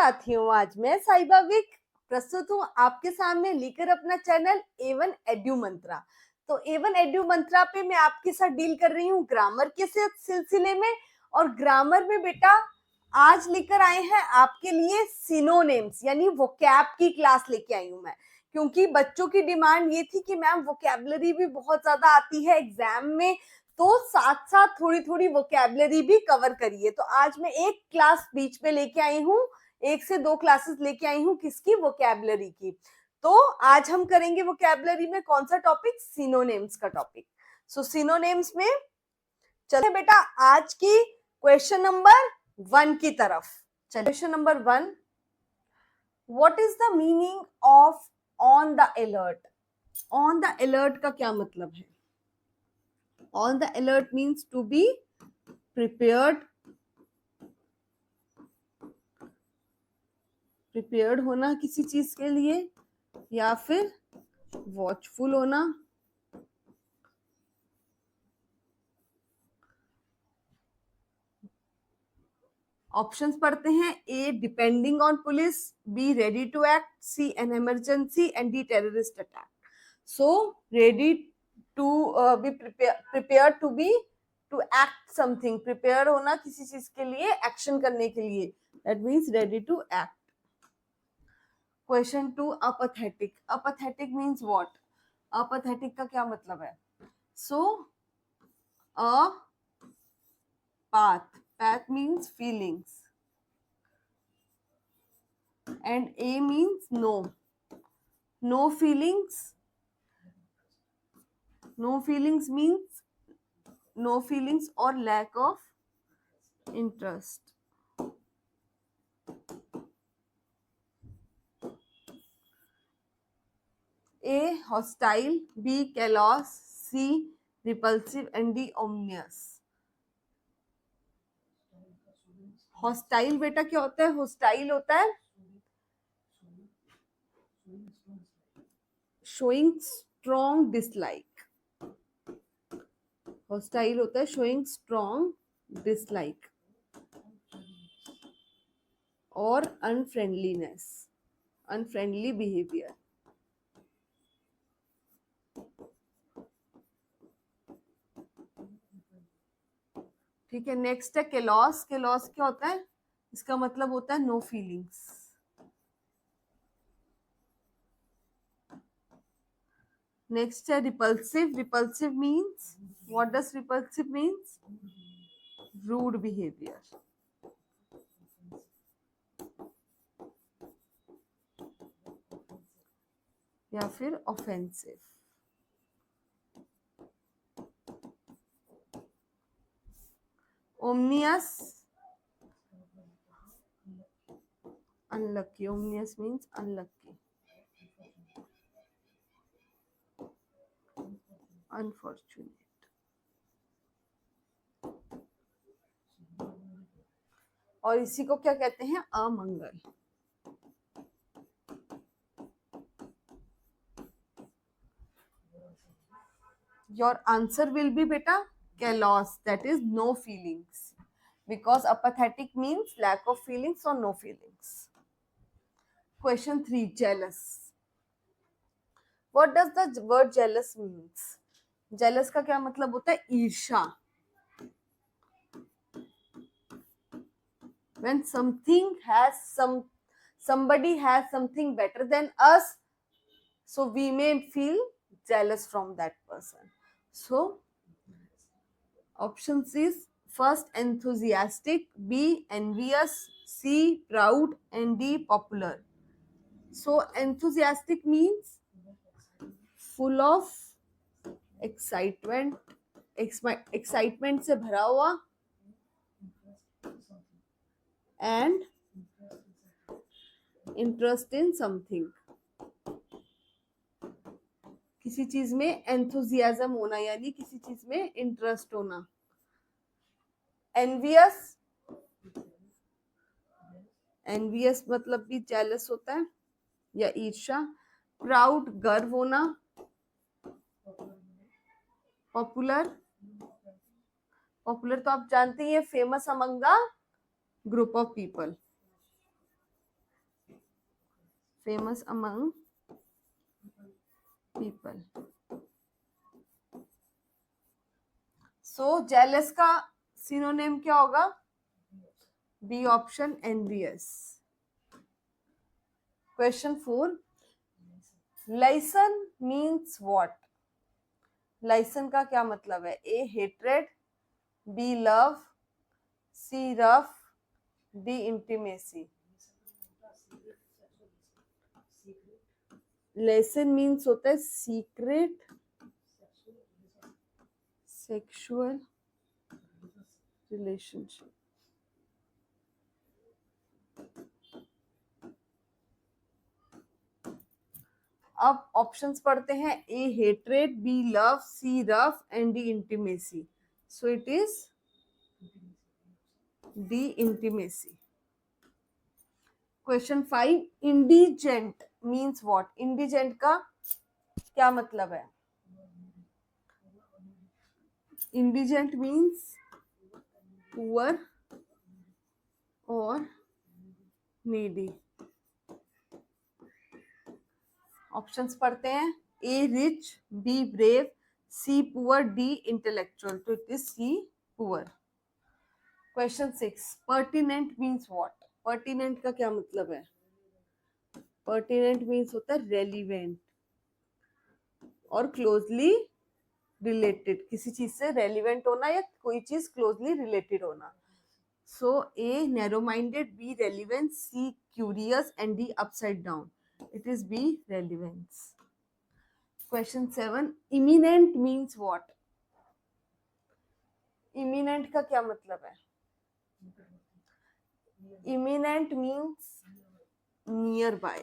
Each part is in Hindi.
साथियों, आज मैं साइबा विक प्रस्तुत हूँ आपके सामने लेकर अपना चैनल एवन एड्यू मंत्रा। तो एवन एड्यू मंत्रा पे मैं आपके साथ डील कर रही हूँ ग्रामर के सिलसिले में। और ग्रामर में बेटा आज लेकर आए हैं आपके लिए सिनोनिम्स यानी वोकैब की क्लास लेके आई हूँ मैं, क्योंकि बच्चों की डिमांड ये थी कि मैम वोकैबलरी भी बहुत ज्यादा आती है एग्जाम में, तो साथ साथ थोड़ी थोड़ी वोकैबलरी भी कवर करिए। तो आज मैं एक क्लास बीच में लेके आई हूँ, 1 से 2 क्लासेस लेके आई हूँ किसकी, वोकैबलरी की। तो आज हम करेंगे वोकैबलरी में कौन सा टॉपिक, सिनोनिम्स का टॉपिक। सो सिनोनिम्स में चलते बेटा आज की क्वेश्चन नंबर 1 की तरफ। चलिए question number 1, what is the meaning of on the alert. On the alert का क्या मतलब है? On the alert means to be prepared, prepared होना किसी चीज के लिए, या फिर वॉचफुल होना। ऑप्शंस पढ़ते हैं। A depending on police, B ready to act, C an emergency and D terrorist attack. So ready to be prepare to be to act something, prepare होना किसी चीज के लिए, एक्शन करने के लिए, that means ready to act. Question 2, apathetic. Apathetic means what? Apathetic का क्या मतलब है? So a path means feelings and a means no feelings. No feelings means no feelings or lack of interest. A hostile, B callous, C repulsive and D ominous. Hostile बेटा क्या होता है? हॉस्टाइल होता है शोइंग स्ट्रॉन्ग डिसलाइक। हॉस्टाइल होता है शोइंग स्ट्रॉन्ग डिसलाइक और अनफ्रेंडलीनेस, अनफ्रेंडली बिहेवियर। ठीक है, नेक्स्ट है केलॉस। केलॉस क्या होता है? इसका मतलब होता है नो फीलिंग्स। नेक्स्ट है repulsive. Repulsive means what does repulsive means? Rude behaviour. या फिर offensive. Ominous, unlucky. Ominous means unlucky, unfortunate. और इसी को क्या कहते हैं? अमंगल। Your answer will be beta callous, that is no feelings, because apathetic means lack of feelings or no feelings. Question 3, jealous. What does the word jealous means? Jealous का क्या मतलब होता है? ईर्ष्या। When somebody has something better than us, so we may feel jealous from that person. So options is first enthusiastic, B envious, C proud and D popular. So enthusiastic means full of excitement, excitement से भरा हुआ, and interest in something, किसी चीज में एंथुजियाज्म होना यानी किसी चीज में इंटरेस्ट होना। एनवियस, एनवियस मतलब भी जेलस होता है या ईर्ष्या। प्राउड गर्व होना। पॉपुलर, पॉपुलर तो आप जानते हैं famous among the group of people. famous among people. So jealous का synonym क्या होगा? B option, envious. Question 4. License means what? License का क्या मतलब है? A hatred, B love, C rough, D intimacy. Lesson means होता है secret, sexual relationship. अब ऑप्शंस पढ़ते हैं. A hatred, B love, C rough and D intimacy. So it is D intimacy. Question 5. Indigent means what? Indigent का क्या मतलब है? इंडिजेंट मीन्स पुअर और नीडी. ऑप्शंस पढ़ते हैं. A rich, B brave, C poor, D intellectual. तो it is C poor. Question 6. Pertinent means what? Pertinent का क्या मतलब है? पर्टिनेंट मीन्स होता है रेलिवेंट और क्लोजली रिलेटेड. किसी चीज से रेलिवेंट होना या कोई चीज क्लोजली रिलेटेड होना. So A narrow minded, B relevance, C curious and D upside down. It is B, relevance. Question 7. Imminent means what? Imminent का क्या मतलब है? Imminent means nearby.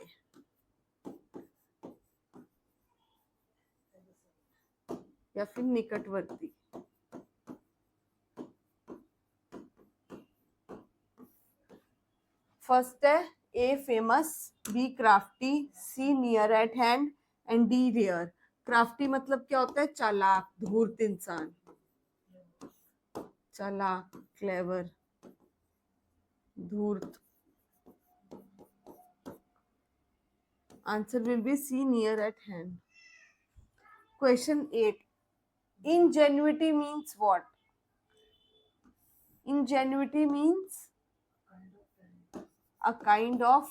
या फिर निकटवर्ती. फर्स्ट है A famous, B crafty, C near at hand and D rare. Crafty मतलब क्या होता है? चालाक, धूर्त इंसान. चालाक, क्लेवर, धूर्त. Answer will be C near at hand. Question 8. Ingenuity means what? Ingenuity means a kind of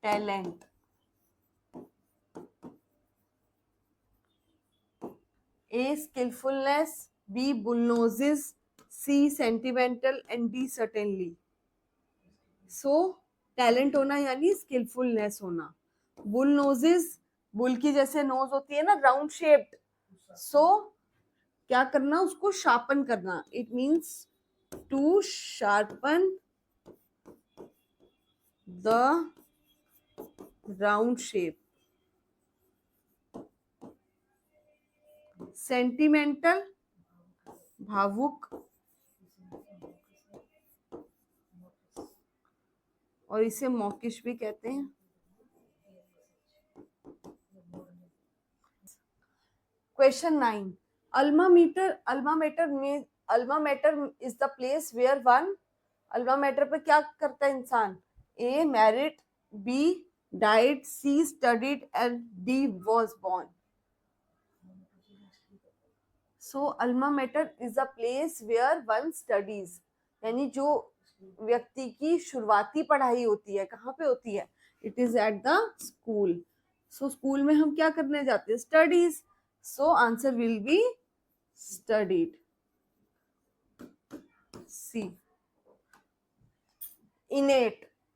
talent. A skillfulness, B bullnoses, C sentimental and D certainly. So talent होना यानी स्किलफुलनेस होना. बुल नोजेस, बुल की जैसे नोज होती है ना, राउंड शेप्ड. सो क्या करना? उसको शार्पन करना. It means to sharpen the round shape. Sentimental, भावुक, और इसे मॉकिश भी कहते हैं. क्वेश्चन 9. अल्मा मैटर में alma mater is the place where one. Alma mater पे क्या करता है इंसान? A married, B died, C studied and D was born. So alma mater is a place where one studies. यानी जो व्यक्ति की शुरुआती पढ़ाई होती है, कहाँ पे होती है? It is at the school. So school में हम क्या करने जाते हैं? Studies. So answer will be studied. C.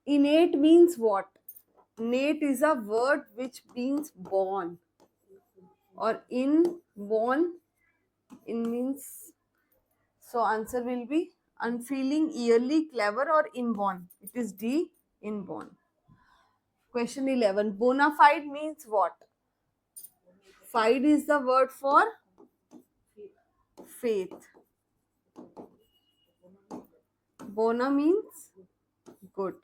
Innate means what? Innate is a word which means born, or inborn. In means, so answer will be unfeeling, yearly, clever, or inborn. It is D, inborn. Question 11. Bona fide means what? Fide is the word for faith. Bona means good.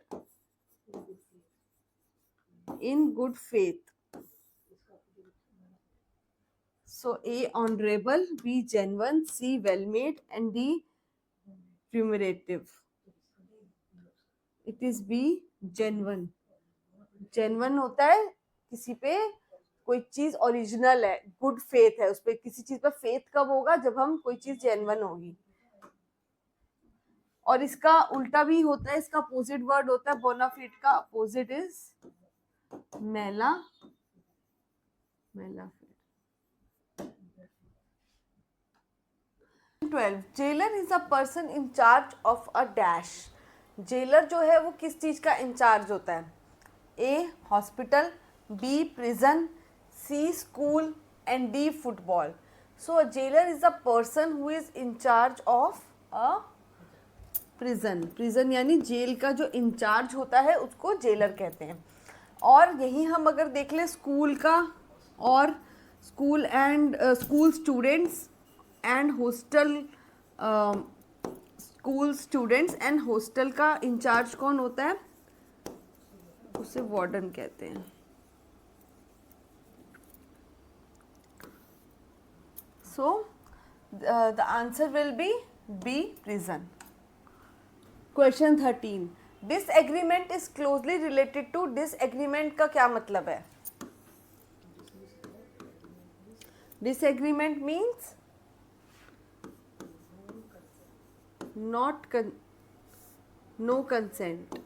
In good faith. So A honorable, B genuine, C well made, and D remunerative. It is B genuine. Genuine होता है किसी पे, कोई चीज ओरिजिनल है, गुड फेथ है उस पे, किसी चीज पर फेथ कब होगा, जब हम कोई चीज जेन्युइन होगी। और इसका उल्टा भी होता है, इसका अपोजिट वर्ड होता है बोनाफिड का opposite is mala malafide. 12 jailer is a person in charge of a dash. Jailer जो है वो किस चीज का इंचार्ज होता है? A hospital, B prison, C school and D football. So a jailer is a person who is in charge of a prison. Prison यानी जेल का जो इंचार्ज होता है उसको जेलर कहते हैं। और यही हम अगर देख लें स्कूल का, और school students and hostel, school students and hostel का इंचार्ज कौन होता है? उसे वार्डन कहते हैं। So the answer will be B prison. Question 13 disagreement is closely related to. Disagreement का क्या मतलब है? Disagreement means not no consent.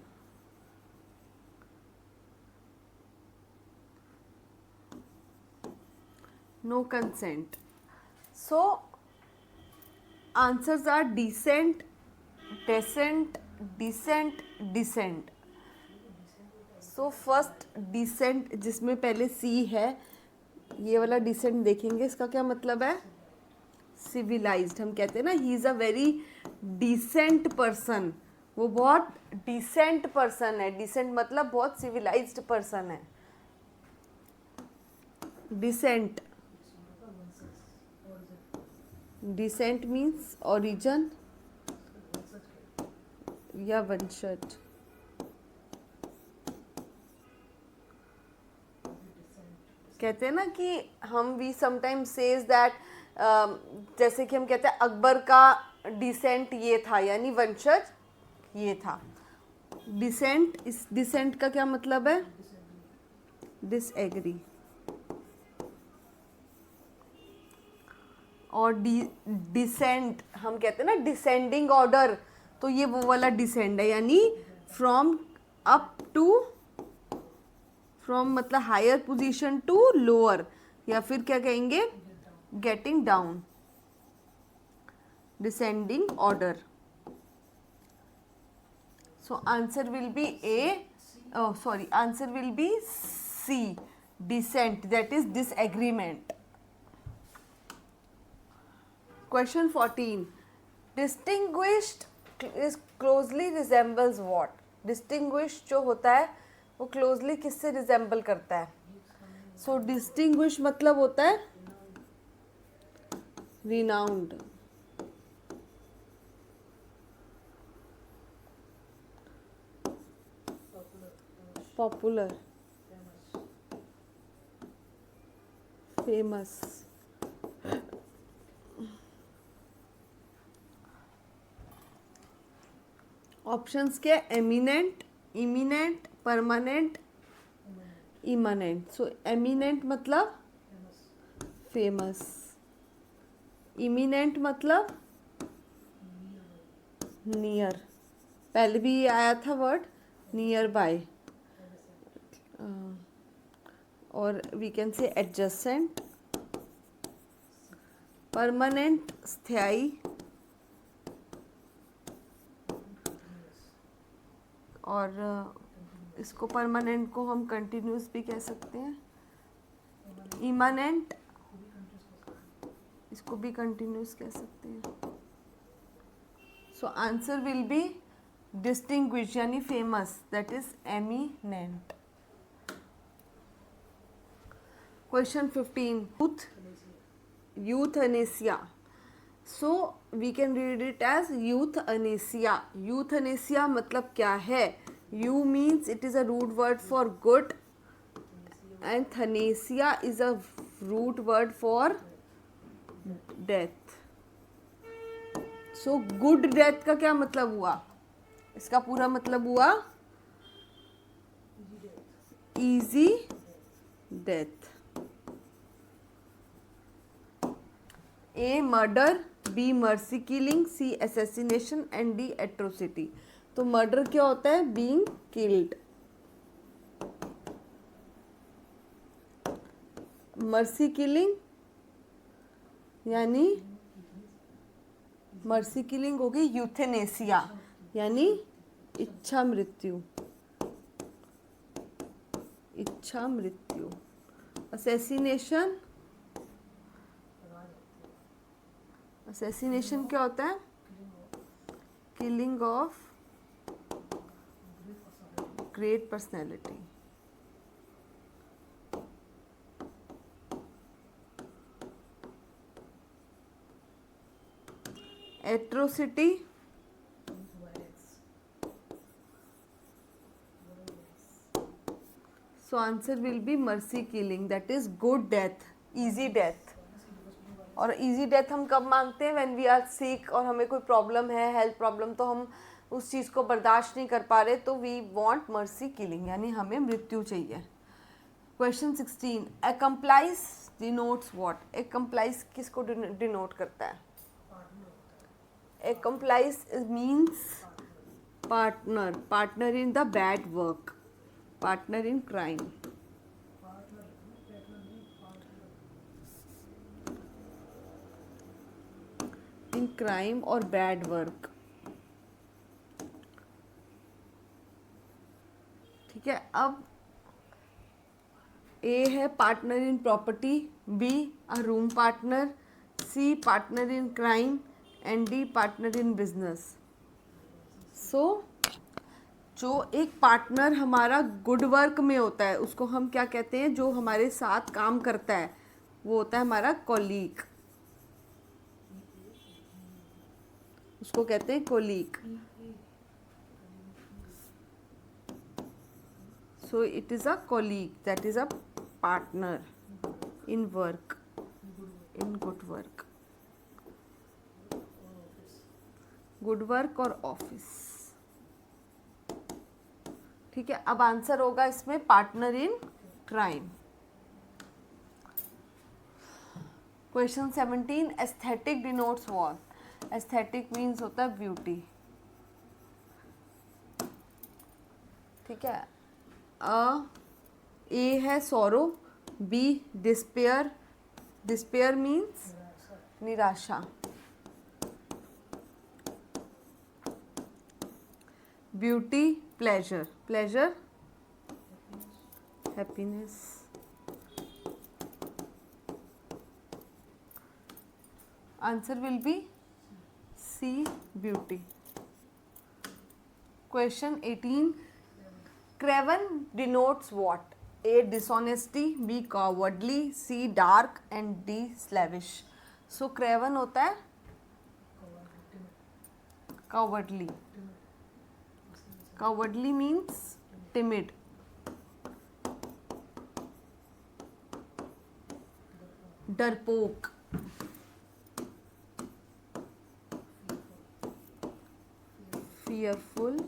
No consent. So answers are dissent, decent, descent, descent. So first dissent, जिसमें पहले सी है, ये वाला डिसेंट देखेंगे, इसका क्या मतलब है? सिविलाइज्ड। हम कहते हैं ना he is a very decent person, वो बहुत डिसेंट पर्सन है। डिसेंट मतलब बहुत सिविलाइज्ड पर्सन है। डिसेंट, डिसेंट मीन्स ओरिजिन या वंशज। कहते हैं ना कि हम वी समटाइम्स सेज दैट, जैसे कि हम कहते हैं अकबर का डिसेंट ये था, यानी वंशज ये था। डिसेंट, इस डिसेंट का क्या मतलब है? डिसएग्री। और डिसेंट हम कहते हैं ना डिसेंडिंग ऑर्डर, तो ये वो वाला डिसेंड है, यानी फ्रॉम अप टू, फ्रॉम मतलब हायर पोजीशन टू लोअर, या फिर क्या कहेंगे getting down, descending order. So answer will be A, sorry answer will be C, dissent, that is disagreement. Question 14 distinguished is closely resembles what. Distinguished जो होता है वो क्लोजली किससे रिजेंबल करता है? सो डिस्टिंग्विश मतलब होता है रिनाउंड, पॉपुलर, फेमस। ऑप्शंस के eminent, imminent, permanent, imminent. So eminent मतलब फेमस, इमिनेंट मतलब नियर, पहले भी ये आया था वर्ड नियर बाय, और we can say adjacent. Permanent स्थायी, और इसको परमानेंट को हम कंटिन्यूस भी कह सकते हैं। इमनेंट, इसको भी कंटिन्यूस कह सकते हैं। So answer will be distinguish यानी famous, that is eminent. Question 15 euthanasia. So we can read it as euthanasia. Euthanasia मतलब क्या है? Eu means it is a root word for good and thanasia is a root word for death. So good death का क्या मतलब हुआ? इसका पूरा मतलब हुआ easy death. A murder, B mercy killing, C assassination and D atrocity. तो मर्डर क्या होता है? being killed. मर्सी किलिंग यानी मर्सी किलिंग होगी यूथेनेसिया यानी इच्छा मृत्यु. इच्छा मृत्यु. असैसिनेशन, असैसिनेशन क्या होता है? Killing of great personality. Atrocity, so answer will be mercy killing, that is good death, easy death. और easy death हम कब मांगते हैं? when we are sick और हमें कोई प्रॉब्लम है, हेल्थ प्रॉब्लम, तो हम उस चीज़ को बर्दाश्त नहीं कर पा रहे, तो we want mercy killing यानी हमें मृत्यु चाहिए. Question 16, accomplice denotes what? accomplice किसको डिनोट करता है? accomplice means partner, partner in the bad work, partner in crime. in crime or bad work. ठीक है. अब A है partner in property, B a room partner, C partner in crime and D partner in business. So जो एक पार्टनर हमारा गुड वर्क में होता है उसको हम क्या कहते हैं? जो हमारे साथ काम करता है वो होता है हमारा कॉलीग, उसको कहते हैं colleague. So it is a colleague, that is a partner in work, in good work, good work और ऑफिस. ठीक है. अब आंसर होगा इसमें partner in crime. Question 17, aesthetic denotes what? Aesthetic means होता है ब्यूटी. ठीक है. ए है sorrow, B despair, despair means निराशा. Beauty pleasure, pleasure happiness. Answer will be C beauty. Question 18, craven denotes what? A dishonesty, B cowardly, C dark and D slavish. So craven होता है कॉवर्डली. Cowardly means timid. डरपोक, fearful.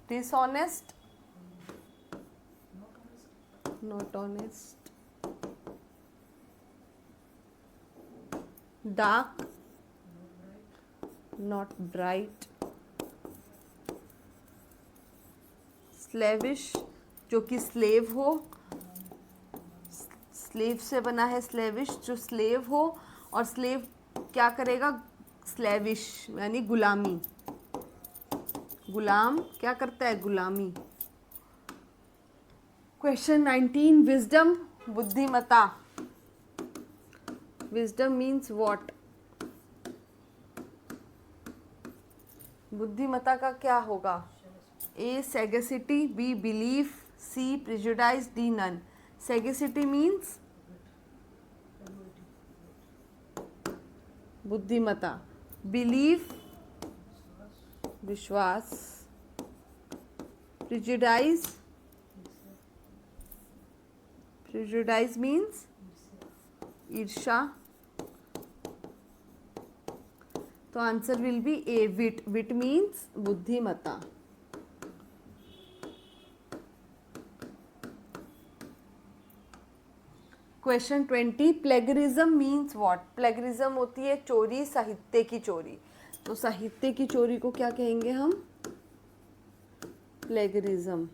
Dishonest, not honest. Dark, not bright. Slavish, जो कि स्लेव हो, स्लेव से बना है स्लेविश, जो स्लेव हो. और स्लेव क्या करेगा? स्लेविश यानी गुलामी. गुलाम क्या करता है? गुलामी. क्वेश्चन 19, विजडम, बुद्धिमता. Wisdom means what? बुद्धिमता का क्या होगा? A sagacity, B belief, C prejudice, D none. Sagacity means बुद्धिमता. बिलीफ विश्वास. प्रिजुडाइज, प्रिजुडाइज मीन्स ईर्षा. तो answer will be A wit. Wit means बुद्धिमता. Question 20, plagiarism means what? Plagiarism होती है चोरी, साहित्य की चोरी। तो साहित्य की चोरी को क्या कहेंगे हम? प्लेगरिज्म।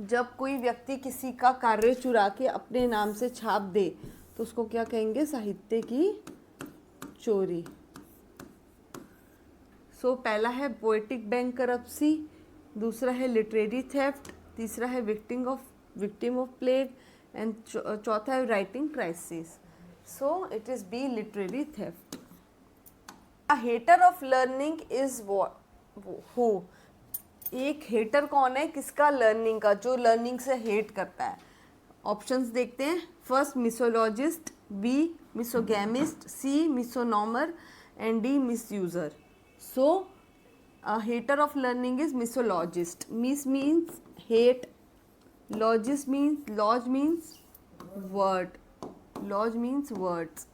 जब कोई व्यक्ति किसी का कार्य चुरा के अपने नाम से छाप दे तो उसको क्या कहेंगे? साहित्य की चोरी। सो पहला है पोएटिक बैंकरप्सी, दूसरा है लिटरेरी थेफ्ट, तीसरा है विक्टिम ऑफ प्लेग एंड चौथा है writing crisis. So it is be literary theft. A hater of learning is who? एक हेटर कौन है? किसका? लर्निंग का, जो लर्निंग से हेट करता है। ऑप्शंस देखते हैं। First misologist, B misogamist, C misnomer and D misuser. So, a hater of learning is misologist. Mis means hate, logist means word, log means words,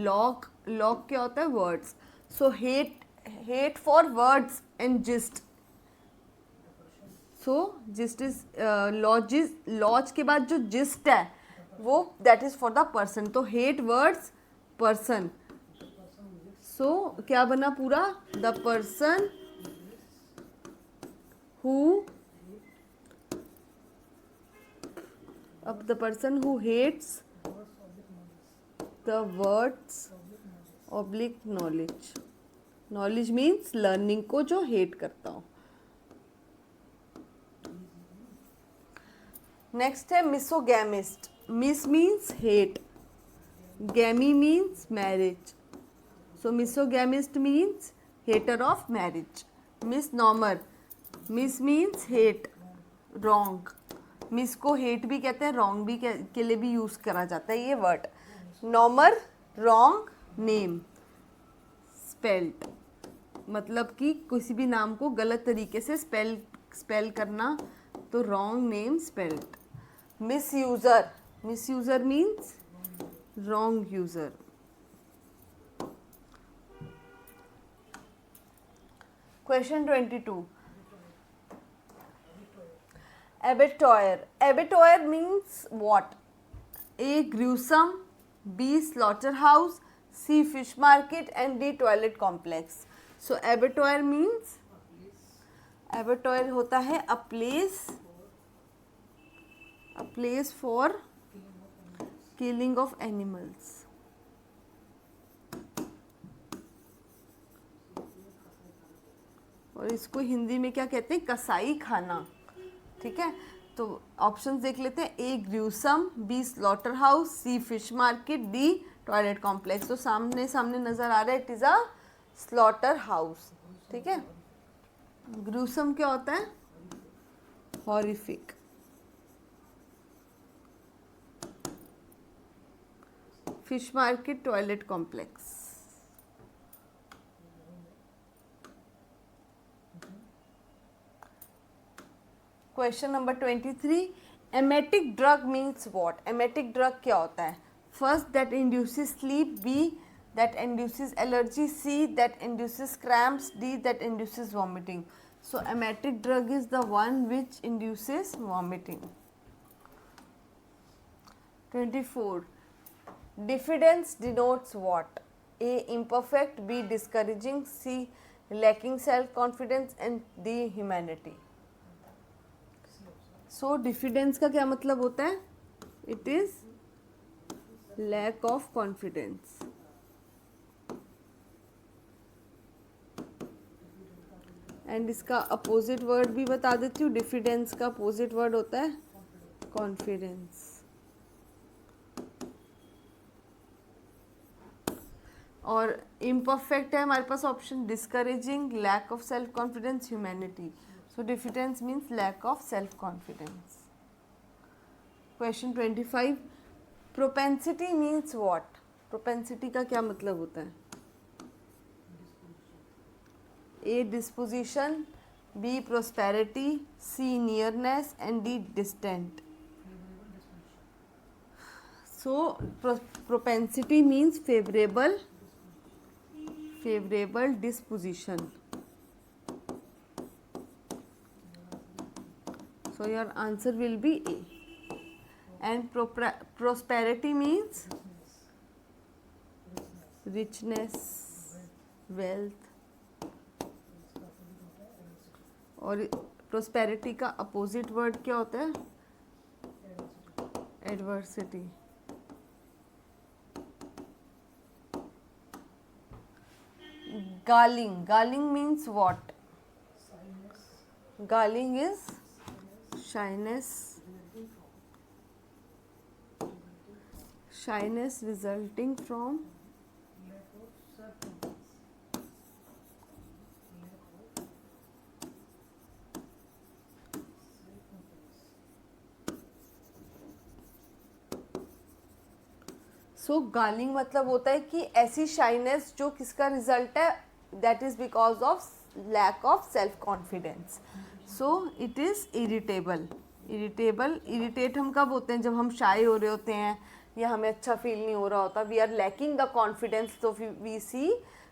log क्या होता है? words. So hate for words and gist. So gist is log के बाद जो gist है वो that is for the person. तो hate words person. सो क्या बना पूरा? The person who hates the words oblique knowledge. Knowledge means learning को जो हेट करता हो। नेक्स्ट है misogamist. Mis means hate, gamy means marriage. So misogamist means hater of marriage. Misnomer, miss means hate, wrong. Miss को हेट भी कहते हैं, रॉन्ग भी के लिए भी यूज करा जाता है ये वर्ड। नॉमर, रॉन्ग नेम स्पेल्ड, मतलब कि किसी भी नाम को गलत तरीके से स्पेल करना, तो wrong name spelled. Misuser, misuser means wrong user. Question 22. Abattoir. Abattoir means what? A. Gruesome, B. Slaughterhouse, C. Fish market and D. Toilet complex. So abattoir means, abattoir होता है a place for killing of animals. और इसको हिंदी में क्या कहते हैं? कसाई खाना। ठीक है, तो ऑप्शंस देख लेते हैं। A gruesome, B slaughter house, C fish market, D toilet complex. तो सामने सामने नजर आ रहा है, it is a slaughter house. ठीक है, ग्रूसम क्या होता है? Horrific. Fish market, toilet complex. Question number 23, emetic drug means what? Emetic drug क्या होता है? First, that induces sleep, B that induces allergy, C that induces cramps, D that induces vomiting. So emetic drug is the one which induces vomiting. 24, diffidence denotes what? A imperfect, B discouraging, C lacking self confidence and D humanity. So diffidence का क्या मतलब होता है? It is lack of confidence. And इसका अपोजिट वर्ड भी बता देती हूँ। डिफिडेंस का अपोजिट वर्ड होता है कॉन्फिडेंस। और इम्परफेक्ट है हमारे पास option discouraging, lack of self confidence, humanity. So diffidence means lack of self-confidence. Question 25. Propensity means what? Propensity का क्या मतलब होता है? A. Disposition, B. Prosperity, C. Nearness and D. Distant. So propensity means favorable disposition. So your answer will be A. And prosperity means richness, wealth. और prosperity का opposite word क्या होता है? Adversity. Garling means what? Garling is shyness resulting from गार्लिंग मतलब होता है कि ऐसी शाइनेस जो किसका रिजल्ट है, that is because of lack of self confidence. So it is irritable. Irritate हम कब होते हैं? जब हम शाई हो रहे होते हैं या हमें अच्छा फील नहीं हो रहा होता. We are lacking the confidence, तो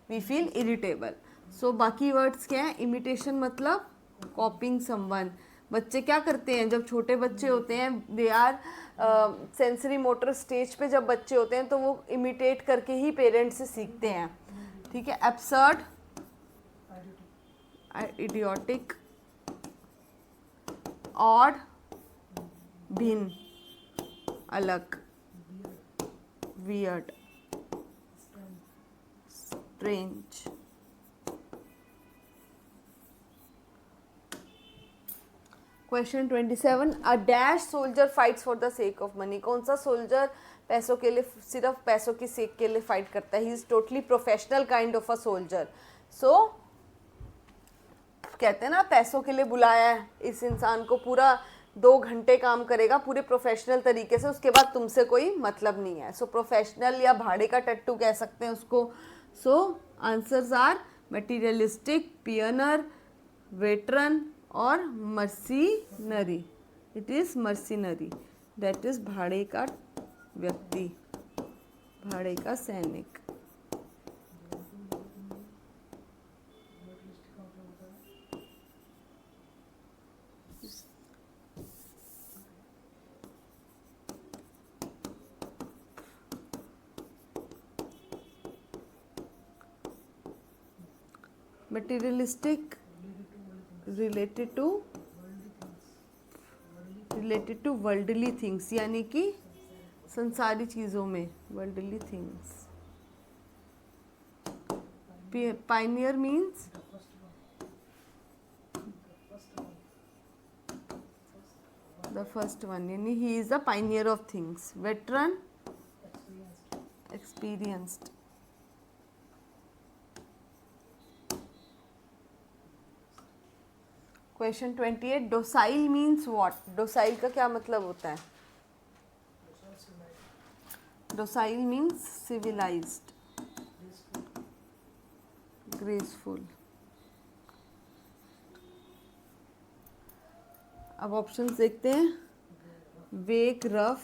वी फील इरिटेबल. सो बाकी वर्ड्स क्या है? इमिटेशन मतलब कॉपिंग समवन. बच्चे क्या करते हैं जब छोटे बच्चे होते हैं? They are sensory motor stage पे जब बच्चे होते हैं तो वो इमिटेट करके ही पेरेंट्स से सीखते हैं. ठीक है. एब्सर्ड, इडियोटिक, ऑड, भिन्न, अलग, weird, strange. Question 27. A dash soldier fights for the sake of money. कौन सा सोल्जर पैसों के लिए, सिर्फ पैसों की सेक के लिए फाइट करता है? He is totally professional kind of a soldier. So कहते हैं ना, पैसों के लिए बुलाया है इस इंसान को, पूरा 2 घंटे काम करेगा पूरे प्रोफेशनल तरीके से, उसके बाद तुमसे कोई मतलब नहीं है. सो प्रोफेशनल या भाड़े का टट्टू कह सकते हैं उसको. So answers are materialistic, pioneer, veteran और mercenary. It is mercenary, that is भाड़े का व्यक्ति, भाड़े का सैनिक. Materialistic related to worldly things, यानी कि संसारी चीज़ों में, worldly things. Pioneer means the first one, यानी he is the pioneer of things. Veteran, experienced. Question 28. Docile means what? Docile का क्या मतलब होता है? Docile means civilized, graceful. अब ऑप्शंस देखते हैं. Weak, rough,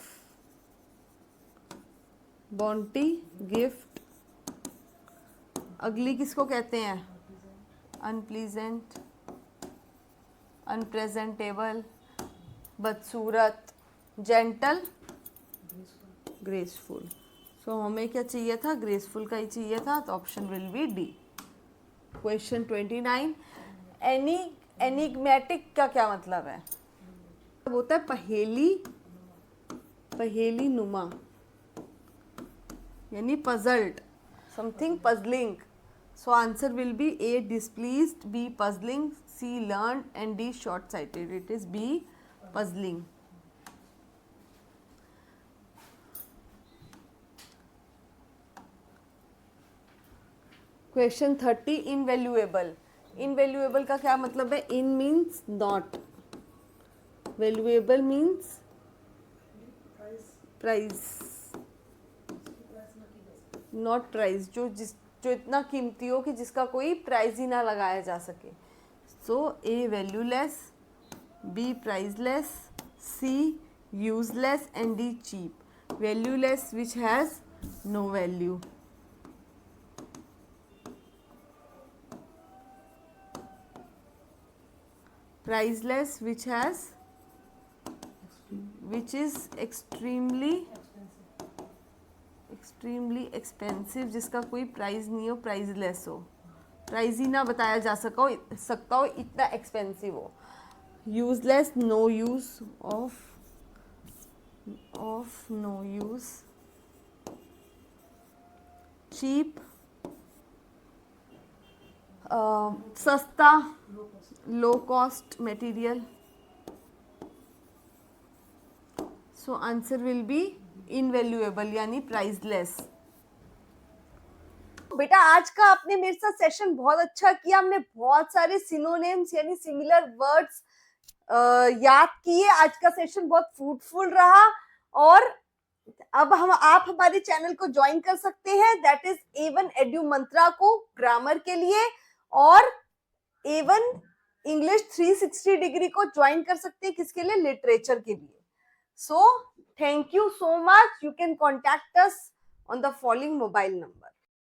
bounty, gift. अगली किसको कहते हैं? अनप्लीजेंट, अनप्रेजेंटेबल, बदसूरत, जेंटल, ग्रेसफुल. सो हमें क्या चाहिए था? ग्रेसफुल का ही चाहिए था, तो option will be D. Question 29. Enigmatic का क्या मतलब है? होता है पहेली नुमा, यानी puzzled, something puzzling. So answer will be A, displeased, B, puzzling, C, learned, and D, short-sighted. It is B, puzzling. Question 30. Invaluable. Invaluable का क्या मतलब है? In means not. Valuable means price. Not price. जो इतना कीमती हो कि जिसका कोई प्राइस ही ना लगाया जा सके. So A valueless, B priceless, C useless, and D cheap. Valueless which has no value. Priceless which has which is extremely expensive, जिसका कोई प्राइस नहीं हो, प्राइसलेस हो, प्राइस ही ना बताया जा सकता हो इतना एक्सपेंसिव हो। Useless, no use of no use, cheap, सस्ता, low cost material. So answer will be invaluable यानी प्राइसलेस। बेटा आज का आपने मेरे साथ सेशन बहुत अच्छा किया, हमने बहुत सारे सिनोनिम्स यानी सिमिलर वर्ड्स याद किए। आज का सेशन बहुत फ्रूटफुल रहा और अब आप हमारे चैनल को ज्वाइन कर सकते हैं, दैट इज A1 एड्यू मंत्रा को ग्रामर के लिए, और A1 इंग्लिश 360 डिग्री को ज्वाइन कर सकते हैं, किसके लिए, लिटरेचर के लिए। So thank you so much, you can contact us on the following mobile number.